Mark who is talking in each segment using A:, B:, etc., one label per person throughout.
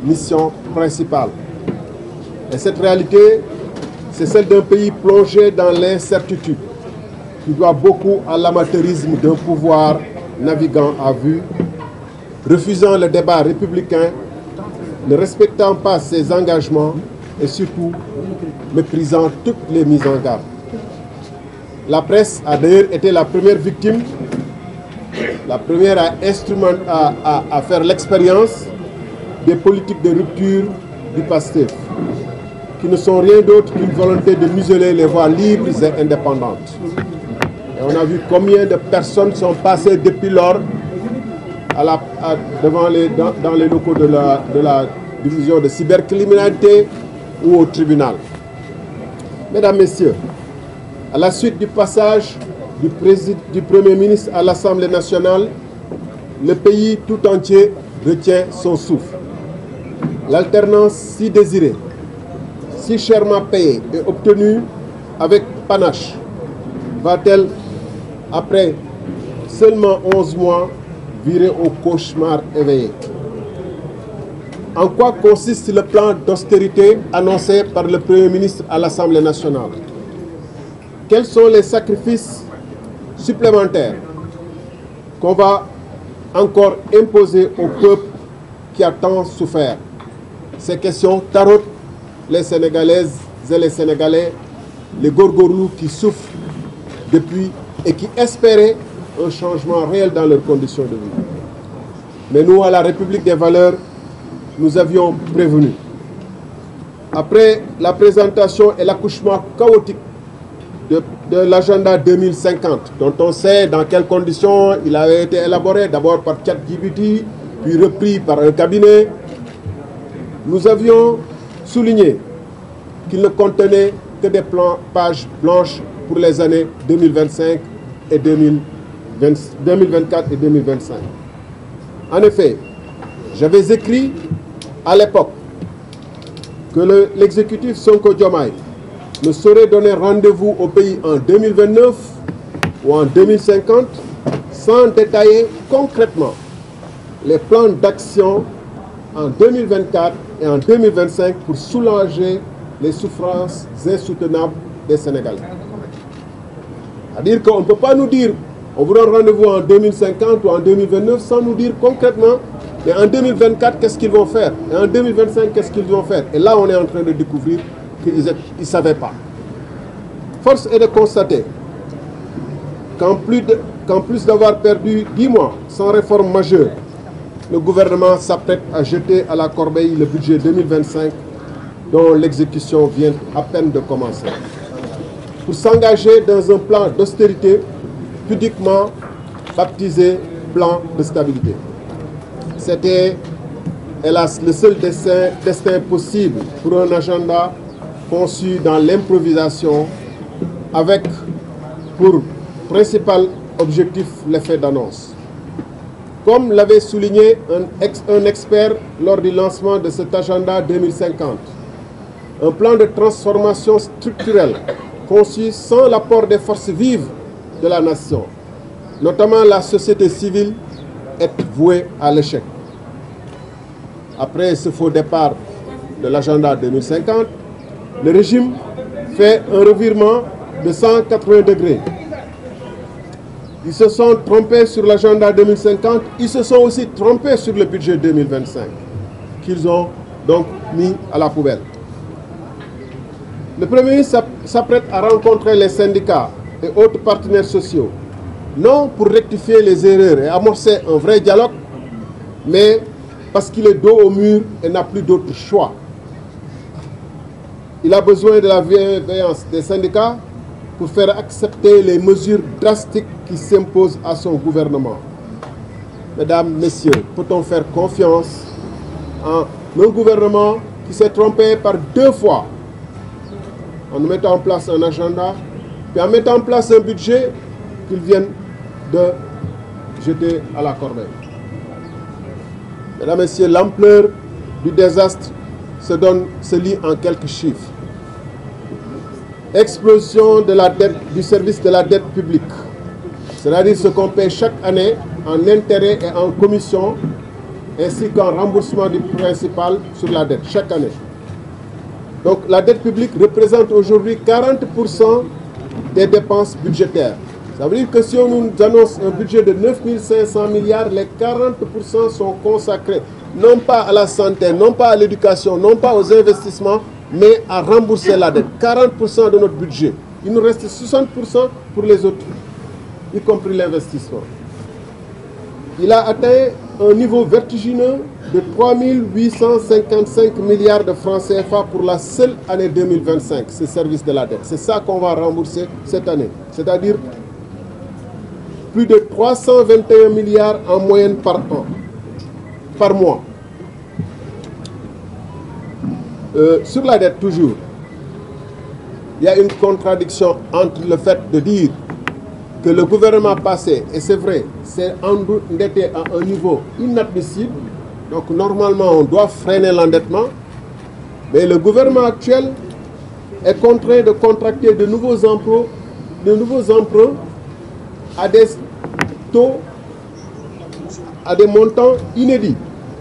A: mission principale. Et cette réalité, c'est celle d'un pays plongé dans l'incertitude, qui doit beaucoup à l'amateurisme d'un pouvoir naviguant à vue, refusant le débat républicain, ne respectant pas ses engagements et surtout méprisant toutes les mises en garde. La presse a d'ailleurs été la première victime, la première à faire l'expérience des politiques de rupture du PASTEF, qui ne sont rien d'autre qu'une volonté de museler les voix libres et indépendantes. Et on a vu combien de personnes sont passées depuis lors dans les locaux de la division de cybercriminalité ou au tribunal. Mesdames, Messieurs, à la suite du passage du Premier ministre à l'Assemblée nationale, le pays tout entier retient son souffle. L'alternance si désirée, si chèrement payée et obtenue avec panache, va-t-elle, après seulement 11 mois, virer au cauchemar éveillé? En quoi consiste le plan d'austérité annoncé par le Premier ministre à l'Assemblée nationale? Quels sont les sacrifices supplémentaires qu'on va encore imposer au peuple qui a tant souffert? Ces questions tarautent les Sénégalaises et les Sénégalais, les gorgorous qui souffrent depuis et qui espéraient un changement réel dans leurs conditions de vie. Mais nous, à la République des valeurs, nous avions prévenu. Après la présentation et l'accouchement chaotique de l'agenda 2050, dont on sait dans quelles conditions il avait été élaboré, d'abord par ChatGPT, puis repris par un cabinet, nous avions souligné qu'il ne contenait que des pages blanches pour les années 2025 et 2024 et 2025. En effet, j'avais écrit à l'époque que l'exécutif Sonko Diomaye ne saurait donner rendez-vous au pays en 2029 ou en 2050 sans détailler concrètement les plans d'action en 2024 et en 2025 pour soulager les souffrances insoutenables des Sénégalais. C'est-à-dire qu'on ne peut pas nous dire on vous donne rendez-vous en 2050 ou en 2029 sans nous dire concrètement mais en 2024 qu'est-ce qu'ils vont faire et en 2025 qu'est-ce qu'ils vont faire. Et là on est en train de découvrir qu'ils ne savaient pas. Force est de constater qu'en plus d'avoir perdu 10 mois sans réforme majeure, le gouvernement s'apprête à jeter à la corbeille le budget 2025 dont l'exécution vient à peine de commencer, pour s'engager dans un plan d'austérité pudiquement baptisé plan de stabilité. C'était, hélas, le seul destin possible pour un agenda conçu dans l'improvisation avec pour principal objectif l'effet d'annonce. Comme l'avait souligné un expert lors du lancement de cet agenda 2050, un plan de transformation structurelle conçu sans l'apport des forces vives de la nation, notamment la société civile, est voué à l'échec. Après ce faux départ de l'agenda 2050, le régime fait un revirement de 180 degrés. Ils se sont trompés sur l'agenda 2050, ils se sont aussi trompés sur le budget 2025, qu'ils ont donc mis à la poubelle. Le Premier ministre s'apprête à rencontrer les syndicats et autres partenaires sociaux, non pour rectifier les erreurs et amorcer un vrai dialogue, mais parce qu'il est dos au mur et n'a plus d'autre choix. Il a besoin de la bienveillance des syndicats pour faire accepter les mesures drastiques qui s'imposent à son gouvernement. Mesdames, Messieurs, peut-on faire confiance en un gouvernement qui s'est trompé par 2 fois en mettant en place un agenda, puis en mettant en place un budget qu'ils viennent de jeter à la corbeille? Mesdames, Messieurs, l'ampleur du désastre se lit en quelques chiffres. Explosion de la dette, du service de la dette publique, c'est-à-dire ce qu'on paie chaque année en intérêts et en commissions ainsi qu'un remboursement du principal sur la dette chaque année. Donc la dette publique représente aujourd'hui 40% des dépenses budgétaires. Ça veut dire que si on nous annonce un budget de 9 500 milliards, les 40% sont consacrés non pas à la santé, non pas à l'éducation, non pas aux investissements, mais à rembourser la dette. 40% de notre budget. Il nous reste 60% pour les autres, y compris l'investissement. Il a atteint un niveau vertigineux de 3 855 milliards de francs CFA pour la seule année 2025, ce service de la dette. C'est ça qu'on va rembourser cette année. C'est-à-dire plus de 321 milliards en moyenne par an, par mois. Sur la dette, toujours, il y a une contradiction entre le fait de dire que le gouvernement passé, et c'est vrai, s'est endetté à un niveau inadmissible. Donc normalement, on doit freiner l'endettement. Mais le gouvernement actuel est contraint de contracter de nouveaux emprunts à des taux, à des montants inédits.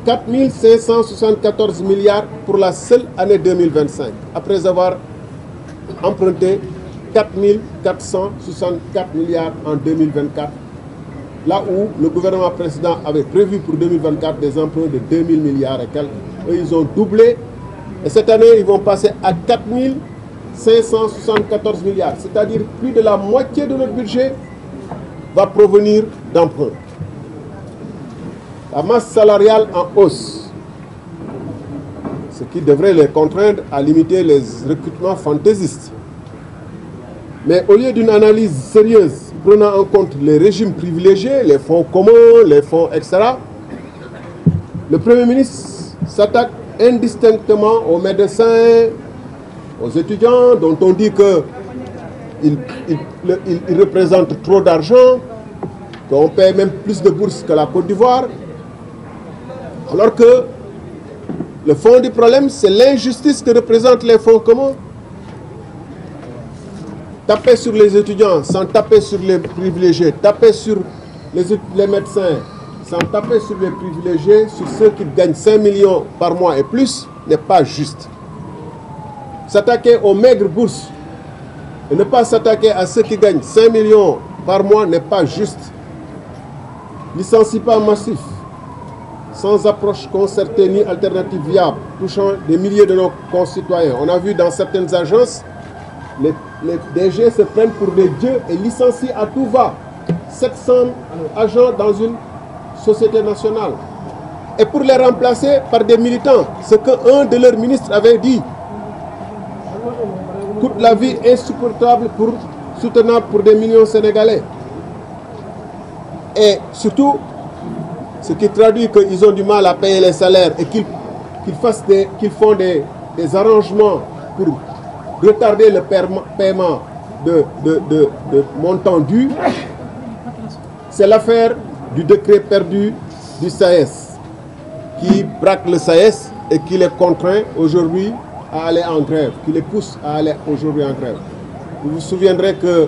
A: 4 574 milliards pour la seule année 2025, après avoir emprunté 4 464 milliards en 2024, là où le gouvernement précédent avait prévu pour 2024 des emprunts de 2 000 milliards et quelques. Eux, ils ont doublé, et cette année, ils vont passer à 4 574 milliards, c'est-à-dire plus de la moitié de notre budget va provenir d'emprunts. La masse salariale en hausse, ce qui devrait les contraindre à limiter les recrutements fantaisistes. Mais au lieu d'une analyse sérieuse prenant en compte les régimes privilégiés, les fonds communs, les fonds, etc., le Premier ministre s'attaque indistinctement aux médecins, aux étudiants, dont on dit qu'ils représentent trop d'argent, qu'on paie même plus de bourses que la Côte d'Ivoire. Alors que le fond du problème, c'est l'injustice que représentent les fonds communs. Taper sur les étudiants sans taper sur les privilégiés, taper sur les médecins sans taper sur les privilégiés, sur ceux qui gagnent 5 millions par mois et plus, n'est pas juste. S'attaquer aux maigres bourses et ne pas s'attaquer à ceux qui gagnent 5 millions par mois n'est pas juste. Licenciement massif, sans approche concertée ni alternative viable, touchant des milliers de nos concitoyens. On a vu dans certaines agences, les DG se prennent pour des dieux et licencient à tout va 700 agents dans une société nationale. Et pour les remplacer par des militants, ce qu'un de leurs ministres avait dit, coûte la vie insupportable soutenable pour des millions de Sénégalais. Et surtout, ce qui traduit qu'ils ont du mal à payer les salaires et qu'ils font des arrangements pour retarder le paiement de montants dus, c'est l'affaire du décret perdu du SAES, qui braque le SAES et qui les contraint aujourd'hui à aller en grève, qui les pousse à aller aujourd'hui en grève. Vous vous souviendrez que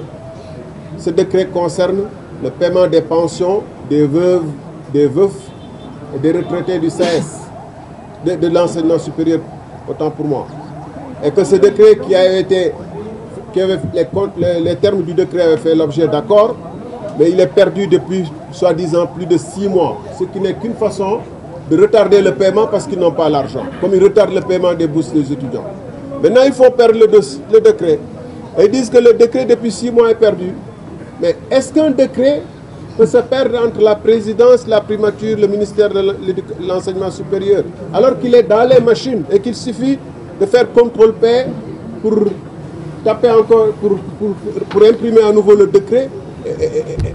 A: ce décret concerne le paiement des pensions des veufs et des retraités du SAES, de l'enseignement supérieur, autant pour moi. Et que ce décret les termes du décret avaient fait l'objet d'accord, mais il est perdu depuis, soi-disant, plus de 6 mois. Ce qui n'est qu'une façon de retarder le paiement parce qu'ils n'ont pas l'argent. Comme ils retardent le paiement des bourses des étudiants. Maintenant, il faut perdre le décret. Et ils disent que le décret depuis 6 mois est perdu. Mais est-ce qu'un décret peut se perdre entre la présidence, la primature, le ministère de l'enseignement supérieur, alors qu'il est dans les machines et qu'il suffit de faire contrôle-paix pour taper encore, pour imprimer à nouveau le décret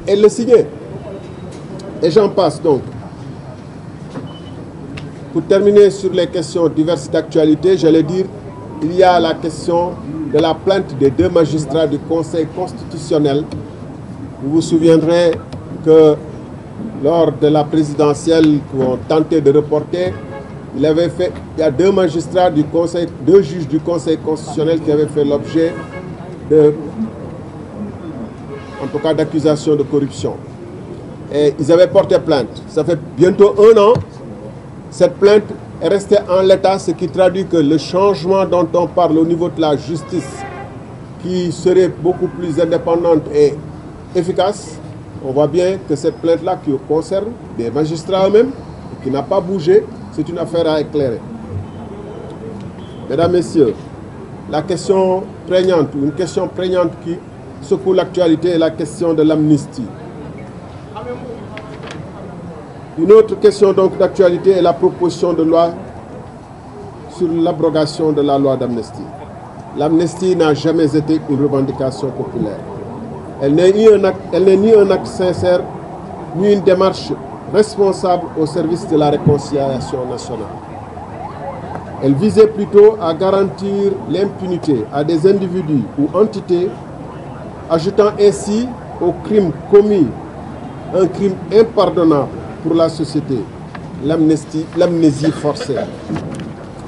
A: et le signer. Et j'en passe donc. Pour terminer sur les questions diverses d'actualité, j'allais dire, il y a la question de la plainte des 2 magistrats du Conseil constitutionnel. Vous vous souviendrez que lors de la présidentielle qu'on tentait de reporter, il y a 2 magistrats du Conseil, 2 juges du Conseil constitutionnel qui avaient fait l'objet en tout cas d'accusations de corruption. Et ils avaient porté plainte. Ça fait bientôt 1 an Cette plainte est restée en l'état, ce qui traduit que le changement dont on parle au niveau de la justice, qui serait beaucoup plus indépendante et efficace, on voit bien que cette plainte-là qui concerne des magistrats eux-mêmes, qui n'a pas bougé, c'est une affaire à éclairer. Mesdames, Messieurs, la question prégnante, une question prégnante qui secoue l'actualité est la question de l'amnistie. Une autre question donc d'actualité est la proposition de loi sur l'abrogation de la loi d'amnistie. L'amnistie n'a jamais été une revendication populaire. Elle n'est ni un acte sincère, ni une démarche responsable au service de la réconciliation nationale. Elle visait plutôt à garantir l'impunité à des individus ou entités, ajoutant ainsi au crime commis un crime impardonnable pour la société, l'amnésie forcée.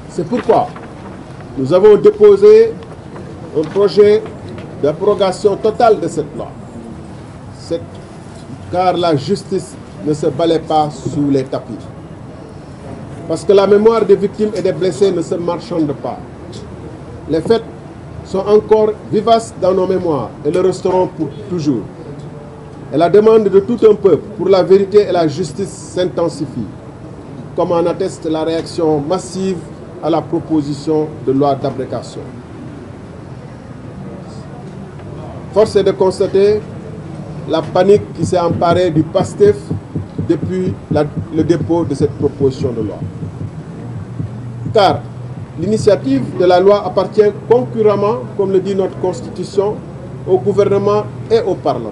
A: C'est pourquoi nous avons déposé un projet d'abrogation totale de cette loi, car la justice ne se balaie pas sous les tapis. Parce que la mémoire des victimes et des blessés ne se marchande pas. Les faits sont encore vivaces dans nos mémoires et le resteront pour toujours. Et la demande de tout un peuple pour la vérité et la justice s'intensifie, comme en atteste la réaction massive à la proposition de loi d'abrogation. Force est de constater la panique qui s'est emparée du PASTEF depuis le dépôt de cette proposition de loi. Car l'initiative de la loi appartient concurremment, comme le dit notre Constitution, au gouvernement et au Parlement.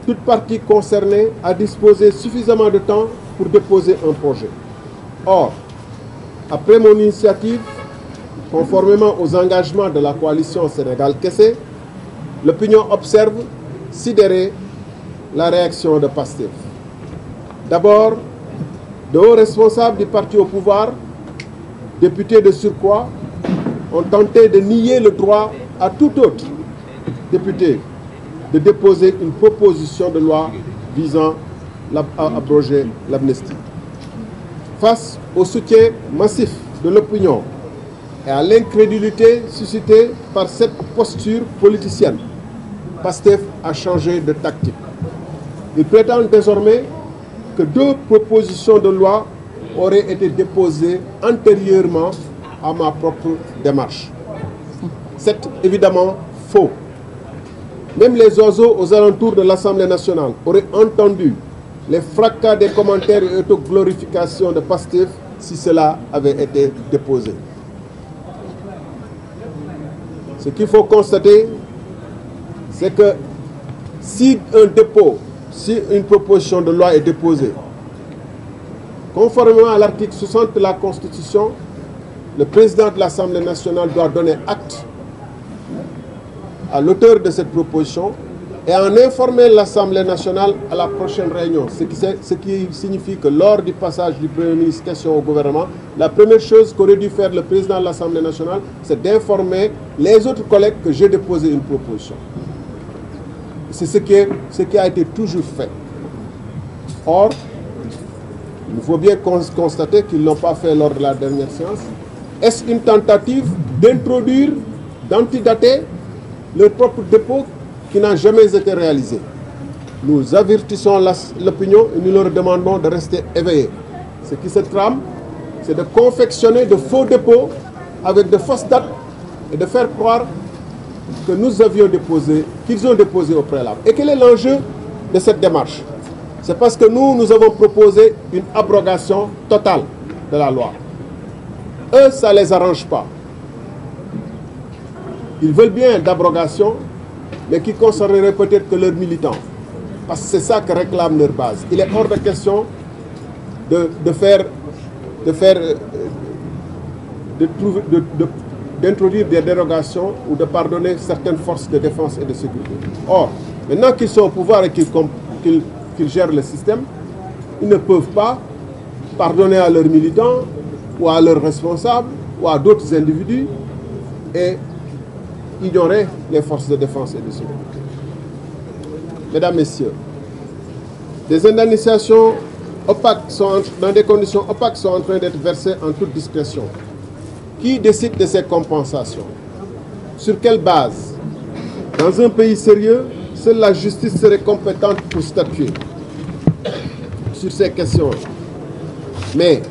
A: Toute partie concernée a disposé suffisamment de temps pour déposer un projet. Or, après mon initiative, conformément aux engagements de la coalition Sénégal-Kessé, l'opinion observe, sidérée, la réaction de PASTEF. D'abord, de hauts responsables du parti au pouvoir, députés de surcroît, ont tenté de nier le droit à tout autre député de déposer une proposition de loi visant à abroger l'amnistie. Face au soutien massif de l'opinion et à l'incrédulité suscitée par cette posture politicienne, PASTEF a changé de tactique. Il prétend désormais que 2 propositions de loi auraient été déposées antérieurement à ma propre démarche. C'est évidemment faux. Même les oiseaux aux alentours de l'Assemblée nationale auraient entendu les fracas des commentaires et autoglorifications de PASTEF si cela avait été déposé. Ce qu'il faut constater, c'est que si une proposition de loi est déposée, conformément à l'article 60 de la Constitution, le président de l'Assemblée nationale doit donner acte à l'auteur de cette proposition et en informer l'Assemblée nationale à la prochaine réunion. Ce qui signifie que lors du passage du Premier ministre question au gouvernement, la première chose qu'aurait dû faire le président de l'Assemblée nationale, c'est d'informer les autres collègues que j'ai déposé une proposition. C'est ce qui a été toujours fait. Or, il faut bien constater qu'ils ne l'ont pas fait lors de la dernière séance. Est-ce une tentative d'introduire, d'antidater leur propre dépôt qui n'a jamais été réalisé? Nous avertissons l'opinion et nous leur demandons de rester éveillés. Ce qui se trame, c'est de confectionner de faux dépôts avec de fausses dates et de faire croire que nous avions déposé, qu'ils ont déposé au préalable. Et quel est l'enjeu de cette démarche? C'est parce que nous avons proposé une abrogation totale de la loi. Eux, ça ne les arrange pas. Ils veulent bien d'abrogation, mais qui concernerait peut-être que leurs militants. Parce que c'est ça que réclame leur base. Il est hors de question d'introduire des dérogations ou de pardonner certaines forces de défense et de sécurité. Or, maintenant qu'ils sont au pouvoir et qu'ils gèrent le système, ils ne peuvent pas pardonner à leurs militants ou à leurs responsables ou à d'autres individus et ignorer les forces de défense et de sécurité. Mesdames, Messieurs, des indemnisations opaques dans des conditions opaques sont en train d'être versées en toute discrétion. Qui décide de ces compensations? Sur quelle base? Dans un pays sérieux, seule la justice serait compétente pour statuer sur ces questions. Mais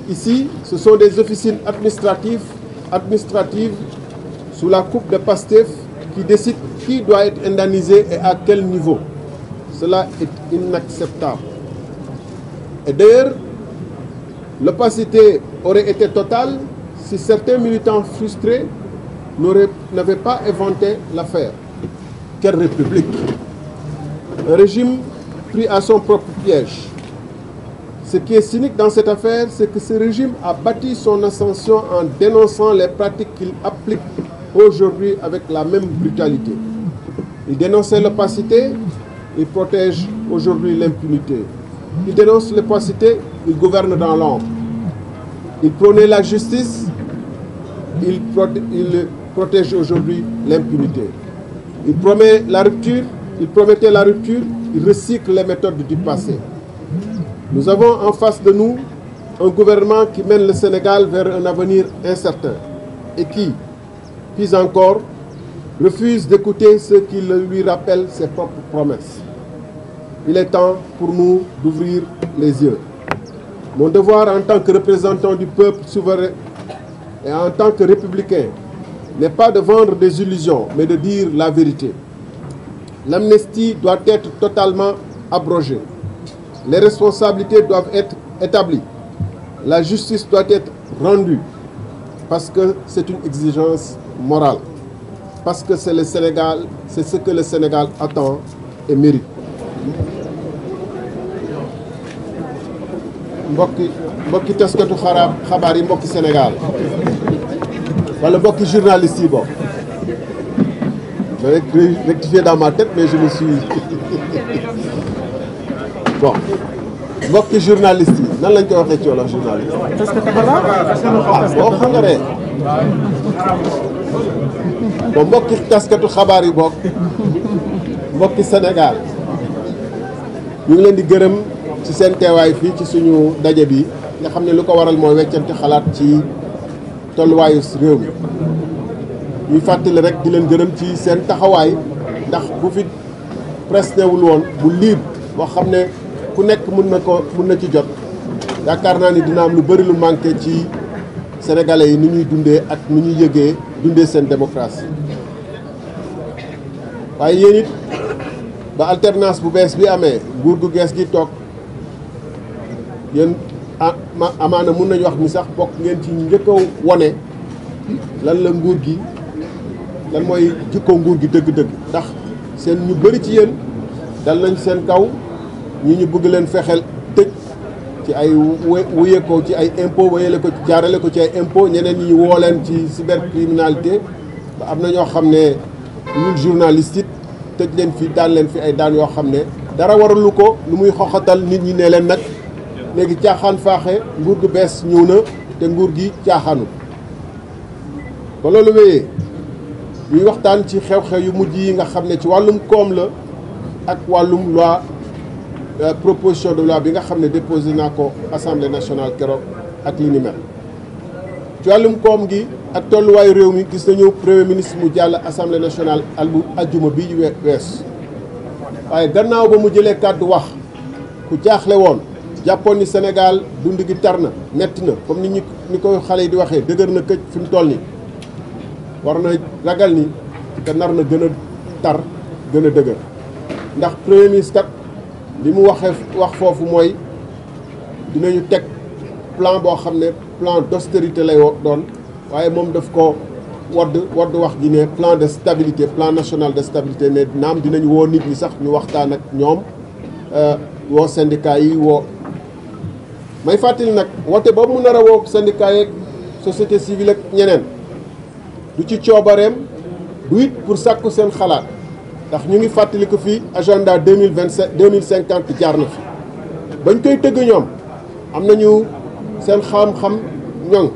A: ici, ce sont des officines administratives sous la coupe de Pastef qui décident qui doit être indemnisé et à quel niveau. Cela est inacceptable. Et d'ailleurs, l'opacité aurait été totale si certains militants frustrés n'avaient pas inventé l'affaire. Quelle république? Un régime pris à son propre piège. Ce qui est cynique dans cette affaire, c'est que ce régime a bâti son ascension en dénonçant les pratiques qu'il applique aujourd'hui avec la même brutalité. Il dénonçait l'opacité, il protège aujourd'hui l'impunité. Il dénonce l'opacité, il gouverne dans l'ombre. Il prônait la justice, il protège aujourd'hui l'impunité. Il promet la rupture, il promettait la rupture, il recycle les méthodes du passé. Nous avons en face de nous un gouvernement qui mène le Sénégal vers un avenir incertain et qui, puis encore, refuse d'écouter ceux qui lui rappellent ses propres promesses. Il est temps pour nous d'ouvrir les yeux. Mon devoir en tant que représentant du peuple souverain et en tant que républicain n'est pas de vendre des illusions, mais de dire la vérité. L'amnistie doit être totalement abrogée. Les responsabilités doivent être établies. La justice doit être rendue parce que c'est une exigence morale. Parce que c'est le Sénégal, c'est ce que le Sénégal attend et mérite. mbokki taskatu xabaar yi mbokki Sénégal wala mbokki journaliste yi bokk je vais rectifier dans ma tête mais je me suis bon mbokki journaliste yi nan lañ koy waxee ci wolof journaliste boo xam nga ree bon mbokki taskatu xabaar yi bokk mbokki Sénégal ñu ngi leen di gërëm ci seen teewaay fii ci suñu daje bi nga xam ne lu ko waral mooy weccante xalaat ci tolluwaayu réew mi ñuy fàttali rek di leen gërëm ci seen taxawaay ndax bu fi presse newul woon bu libre boo xam ne ku nekk mun na ci jot yaakaar naa ni dina am lu bëri lu manqué ci sénégalais yi ni ñuy dundee ak ni ñuy yëgee dundee seen démocratie waaye yéen it ba alternance bu bees bi amee nguur gu gees gi toog yéen amaana mun nañu wax ni sax bokk ngeen ci njëkk a wone lan la nguur gi lan mooy jikko nguur gi dëgg-dëgg ndax seen ñu bëri ci yéen dal nañ seen kaw ñi ñu bëgg leen fexeel tëj ci ay wuyee ko ci ay impôt wayele ko jaarale ko ci ay impôt ñeneen ñi woo leen ci cybercriminalité ba am na ñoo xam ne ñun journaliste it tëj leen fi daan leen fi ay daan yoo xam ne dara waralu ko lu muy xoxatal nit ñi ne leen nag léegi caaxaan faaxe nguur gu bees ñëw na te nguur gi caaxaanu ba loolu wéyee ñuy waxtaan ci xew-xew yu mujj yi nga xam ne ci wàllum koom la ak wàllum loi proposition de loi bi nga xam ne déposé naa ko assemblée nationale keroog ak li ni mel ci wàllum koom gi ak tolluwaayu réew mi gis nañu premier ministre mu jàll assemblée nationale ajjuma bi wees waaye gannaaw ba mu jëlee kàddu wax ku jaaxle woon jàppoon ni Sénégal dund gi tar na metti na comme ni ko xale yi di waxee dëgër na këj fi mu toll ni war na ragal ni te nar na gën a tar gën a dëgër ndax premier ministre kat li mu wax foofu mooy dinañu teg plan boo xam ne plan d'austérité lay doon waaye moom daf ko wodd wax ji ne plan de stabilité plan national de stabilité ne naam dinañ woo nit ñi sax ñu waxtaan ak ñoom woo syndicat yi woo may fàttali nag woote boobu mu nar a woo syndicat yeeg société civile ak ñeneen du ci coobareem du it pour sàkku seen xalaat ndax ñu ngi fàttali ko fii agenda 2050 jaar na fi bañ koy tëgg ñoom am nañu seen xam-xam ñoŋ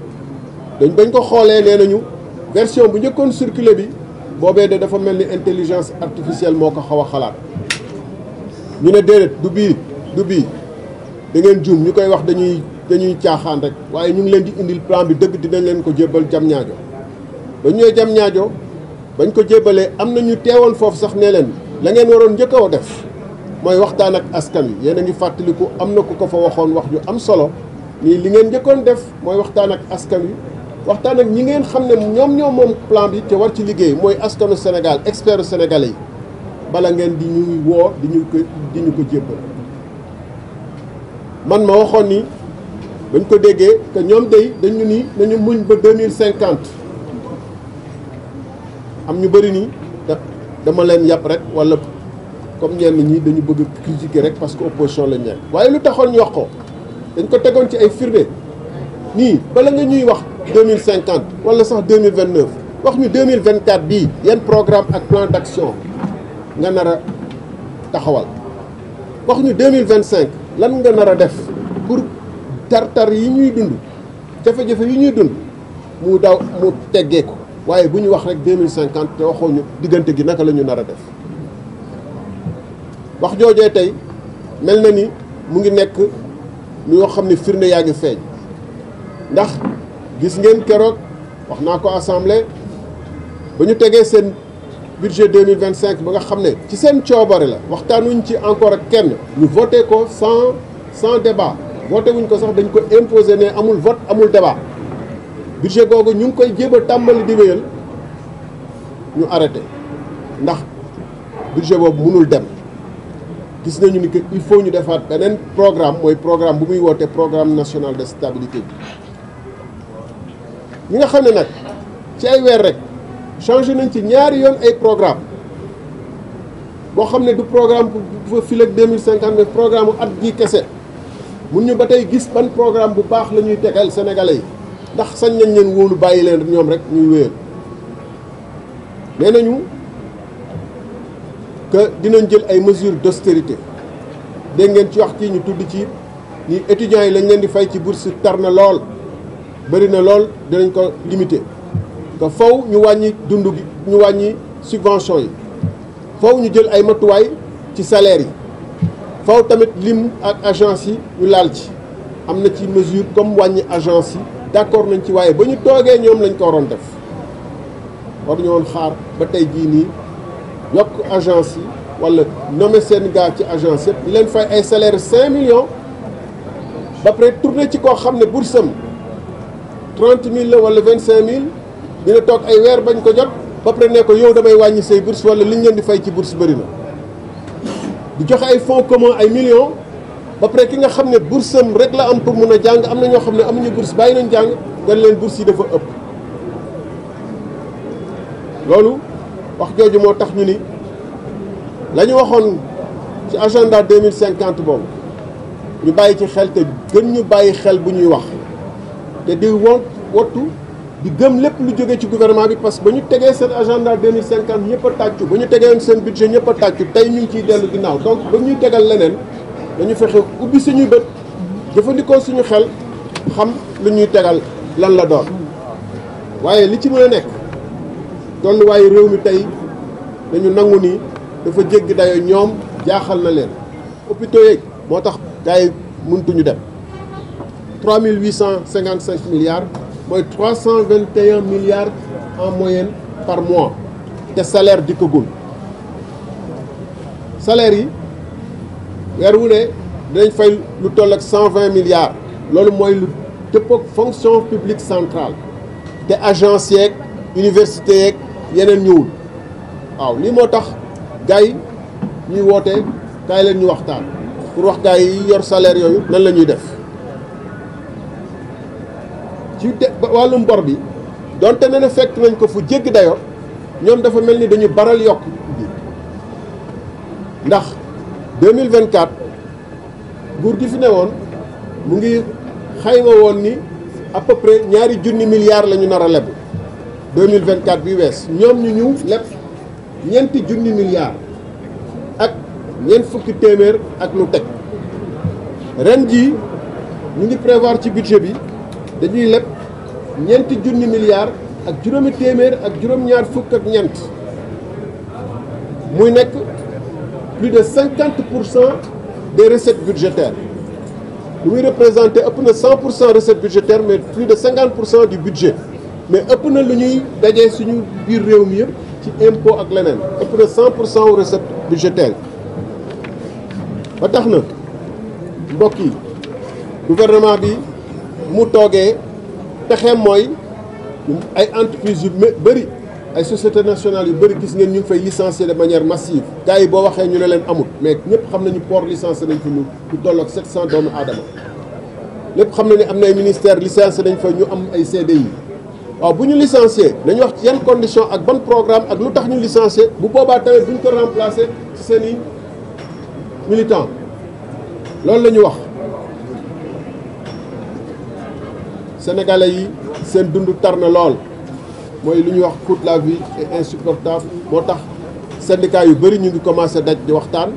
A: bañ ko xoolee nee nañu version bu njëkkoon circulé bi boobee de dafa mel ni intelligence artificielle moo ko xaw a xalaat ñu ne déedéet du bii da ngeen juum ñu koy wax dañuy caaxaan rek waaye ñu ngi leen di indil plan bi dëgg dinañ leen ko jébbal Diamniadio ba ñëwee Diamniadio bañ ko jébbalee am na ñu teewoon foofu sax ne leen la ngeen waroon njëkk a def mooy waxtaan ak askan wi yéen a ngi fàttaliku am na ku ko fa waxoon wax ju am solo nii li ngeen njëkkoon def mooy waxtaan ak askan wi waxtaan ak ñi ngeen xam ne ñoom moom plan bi te war ci liggéey mooy askanu Sénégal experts sénégalais yi bala ngeen di ñuy woo di ñu ko jébbal man ma waxoon ni bañ ko déggee que ñoom dañu ni nañu muñ ba 2050 am ñu bëri nii dama leen yàpp rek wala comme ñenn ñi dañu bëgg critiquer rek parce que opposition lañ nekk waaye lu taxoon ñu wax ko dañ ko tegoon ci ay firnde nii bala nga ñuy wax 2050 wala sax 2029 wax ñu 2024 bii yan programme ak plan d'action nga nar a taxawal wax ñu 2025 lan nga nar a def pour tartar yi ñuy dund jafe-jafe yi ñuy dund mu teggee ko waaye bu ñu wax rek 2050 te waxoo ñu diggante gi naka la ñu nar a def wax joojee tey mel na ni mu ngi nekk ñoo xam ne firnde yaa ngi feeñ ndax gis ngeen keroog wax naa ko assemblée ba ñu tegee seen budget 2025 ba nga xam ne ci seen coobare la waxtaanuñ ci encore ak kenn ñu voté ko sans débat voté wuñ ko sax dañ ko imposer ne amul vote amul débat budget googu ñu ngi koy jéem a tàmbali di wéyal ñu arrêté ndax budget boobu mënul dem gis nañu ni que il faut ñu defaat beneen programme mooy programme bu muy woote programme national de stabilité bi ñi nga xam ne nag ci ay weer rek changé nañ ci ñaari yoon ay programme boo xam ne du programme bu fa fii ak 2050 mais programme at bii kese mun ñu ba tey gis ban programme bu baax la ñuy tegal sénégalais yi ndax sañ nañ leen wóolu bàyyi leen ñoom rek ñuy wéyal nee nañu que dinañ jël ay mesures d'austérité dégg ngeen ci wax ci ñu tudd ci ni étudiants yi lañ leen di fay ci bourse tar na lool bëri na lool dinañ ko limiter que faw ñu wàññi dund gi ñu wàññi subvention yi faw ñu jël ay matuwaay ci salaire yi faw tamit lim ak agence yi ñu laal ci am na ci mesure comme wàññi agence yi d'accord nañ ci waaye ba ñu toogee ñoom lañ ko waroon def war ñu woon xaar ba tey jii nii yokk agence yi wala nommer seen gars ci agence yëpp di leen fay ay salaire 5 millions ba pare tourné ci koo xam ne boursam 30 000 la wala 25 000 dina toog ay weer bañ ko jot ba pare ne ko yow damay wàññi say bourse wala liñ leen di fay ci bourse bëri na di joxe ay fonds commun ay millions ba pare ki nga xam ne boursam rek la am pour mun a jàng am na ñoo xam ne amuñu bourse bàyyi nañ jàng nga leen bourse yi dafa ëpp loolu wax jooju moo tax ñu ni la ñu waxoon ci agenda 2050 boobu ñu bàyyi ci xel te gën ñu bàyyi xel bu ñuy wax te di wottu di gëm lépp lu jógee ci gouvernement bi parce que ba ñu tegee seen agenda 2050 ñëpp a tàccu ba ñu tegee seen budget ñëpp a tàccu tey ñu ngi ciy dellu ginnaaw donc ba ñuy tegal leneen dañu fexe ubbi suñuy bët jëfandikoo suñu xel xam lu ñuy tegal lan la doon waaye li ci mën a nekk tolluwaayu réew mi tey dañu nangu ni dafa jéggi dayo ñoom jaaxal na leen hôpitaux yeeg moo tax gars yi mëntuñu dem 3855 milliards mooy 321 milliards en moyenne par mois te salaire dikkagul salaire yi weer wu ne dinañ fay lu toll ak 120 milliards loolu mooy lu dëppook fonction publique centrale te agence yeeg université yeeg yeneen ñëwul waaw lii moo tax gars yi ñuy woote kaay leen ñu waxtaan pour wax gars yi yor salaire yooyu nan la ñuy def ci wàllum bor bi donte ne na fekk nañ ko fu jéggi dayoo ñoom dafa mel ni dañu baral yokk bi ndax 2024 nguur gi fi ne woon mu ngi xayma woon ni à peu près ñaari junni milliards la ñu nar a leb 2024 bi wees ñoom ñu ñëw leb ñeenti junni milliards ak ñeent fukki téeméer ak lu teg ren jii ñu ngi prévoir ci budget bi dañuy leb ñeenti junni milliards ak juróomi téeméer ak juróom-ñaar fukk ak ñeent muy nekk plus de 50% des recettes budgétaires lu muy représenté ëpp na 100% recette budgétaire mais plus de 50% du budget mais ëpp na lu ñuy dajee suñu biir réew mi yëpp ci impôt ak leneen ëpp na 100% wu recette budgétaire ba tax na mbokk yi gouvernement bi mu toogee pexeem mooy ay entreprises yu bëri ay sociétés nationales yu bëri gis ngeen ñu ngi fay licencier de manière massive gars yi boo waxee ñu ne leen amut mais ñëpp xam nañu port licencié nañ fa ñu toll ak 700 doomu aadama lépp xam na ne am na ay ministères licencié nañ fa ñu am ay CDI waaw bu ñu licencié dañu wax ci yan condition ak ban programme ak lu tax ñu licencié bu boobaa tamit bu ñu ko remplacer ci seen i militants loolu la ñu wax sénégalais yi seen dund tar na lool mooy lu ñuy wax coût de la vie est insupportable moo tax syndicat yu bëri ñu ngi commencé daj di waxtaan